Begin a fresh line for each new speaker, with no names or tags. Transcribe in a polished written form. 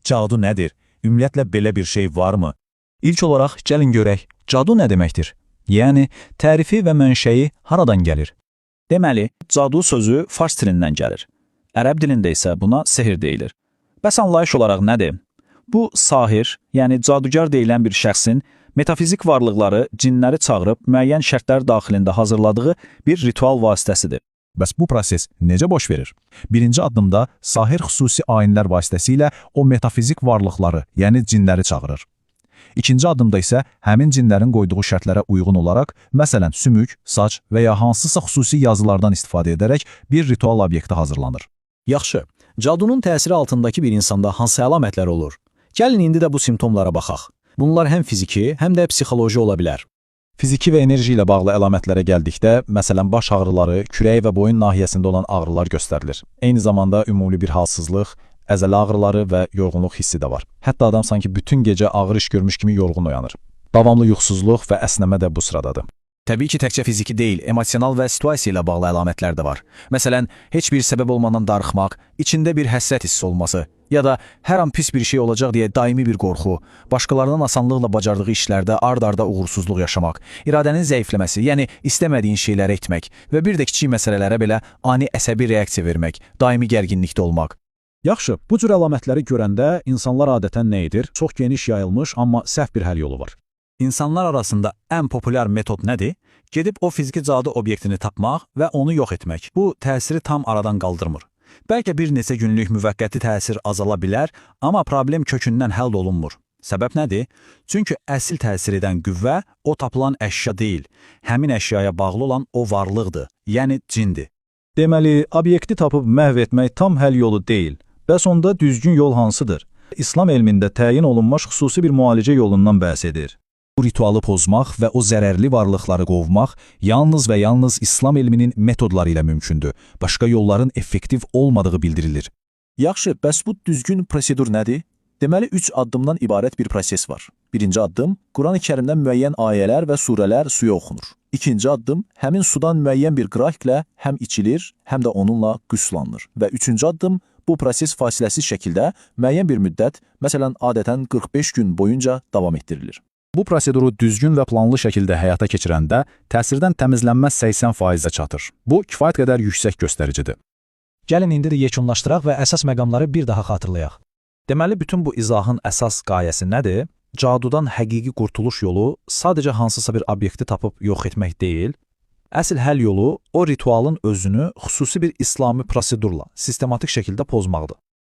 Cadu nədir? Ümumiyyətlə belə bir şey varmı?
İlk olaraq gəlin görək, cadu nə deməkdir? Yəni, tərifi və mənşəyi haradan gəlir?
Deməli, cadu sözü fars dilindən gəlir. Ərəb dilində isə buna sehr deyilir. Bəs anlayış olaraq nədir? Bu, sahir, yəni cadugar deyilən bir şəxsin metafizik varlıqları, cinləri çağırıb müəyyən şərtlər daxilində hazırladığı bir ritual vasitəsidir.
Bəs bu proses necə baş verir? Birinci addımda sahir xüsusi ayinlər vasitəsilə o metafizik varlıqları, yəni cinləri çağırır. İkinci addımda isə həmin cinlərin qoyduğu şərtlərə uyğun olaraq, məsələn, sümük, saç və ya hansısa xüsusi yazılardan istifadə edərək bir ritual obyekti hazırlanır.
Yaxşı, cadunun təsiri altındakı bir insanda hansı əlamətlər olur? Gəlin indi də bu simptomlara baxaq. Bunlar həm fiziki, həm də psixoloji ola bilər.
Fiziki və enerji ilə bağlı əlamətlərə gəldikdə, məsələn, baş ağrıları, kürək və boyun nahiyəsində olan ağrılar göstərilir. Eyni zamanda ümumi bir halsızlıq, əzələ ağrıları və yorğunluq hissi də var. Hətta adam sanki bütün gecə ağır iş görmüş kimi yorğun oyanır. Davamlı yuxusuzluq və əsnəmə də bu sıradadır.
Təbii ki, təkcə fiziki deyil, emosional və situasiya ilə bağlı əlamətlər də var. Məsələn, heç bir səbəb olmadan darıxmaq, içində bir həsrət hissi olması, ya da hər an pis bir şey olacaq deyə daimi bir qorxu, başqalarının asanlıqla bacardığı işlərdə ard-arda uğursuzluq yaşamaq, iradənin zəifləməsi, yəni istəmədiyin şeyləri etmək və bir də kiçik məsələlərə belə ani əsəbi reaksiya vermək, daimi gərginlikdə olmaq.
Yaxşı, bu cür əlamətləri görəndə insanlar adətən nə edir? Çox geniş yayılmış, amma səhv bir həll yolu var.
İnsanlar arasında ən populyar metod nədir? Gedib o fiziki cadu obyektini tapmaq və onu yox etmək. Bu, təsiri tam aradan qaldırmır. Bəlkə bir neçə günlük müvəqqəti təsir azala bilər, amma problem kökündən həll olunmur. Səbəb nədir? Çünki əsl təsir edən qüvvə o tapılan əşya deyil, həmin əşyaya bağlı olan o varlıqdır, yəni cindir.
Deməli, obyekti tapıb məhv etmək tam həll yolu deyil. Bəs onda düzgün yol hansıdır? İslam elmində təyin olunmuş xüsusi bir müalicə yolundan bəhs edir.
Bu ritualı pozmaq və o zərərli varlıqları qovmaq yalnız və yalnız İslam elminin metodları ilə mümkündür. Başqa yolların effektiv olmadığı bildirilir.
Yaxşı, bəs bu düzgün prosedur nədir? Deməli, 3 addımdan ibarət bir proses var. Birinci addım, Quran-ı Kərimdən müəyyən ayələr və surələr suya oxunur. İkinci addım, həmin sudan müəyyən bir qıraqlə həm içilir, həm də onunla qüslanır. Və üçüncü addım, bu proses fasiləsiz şəkildə müəyyən bir müddət, məsələn, adətən 45 gün boyunca davam etdirilir.
Bu proseduru düzgün və planlı şəkildə həyata keçirəndə təsirdən təmizlənmə 80%-ə çatır. Bu, kifayət qədər yüksək göstəricidir.
Gəlin indi də yekunlaşdıraq və əsas məqamları bir daha xatırlayaq.
Deməli, bütün bu izahın əsas qayəsi nədir? Cadudan həqiqi qurtuluş yolu sadəcə hansısa bir obyekti tapıb yox etmək deyil, əsl həll yolu o ritualın özünü xüsusi bir İslami prosedurla sistematik şəkildə pozmaqdır.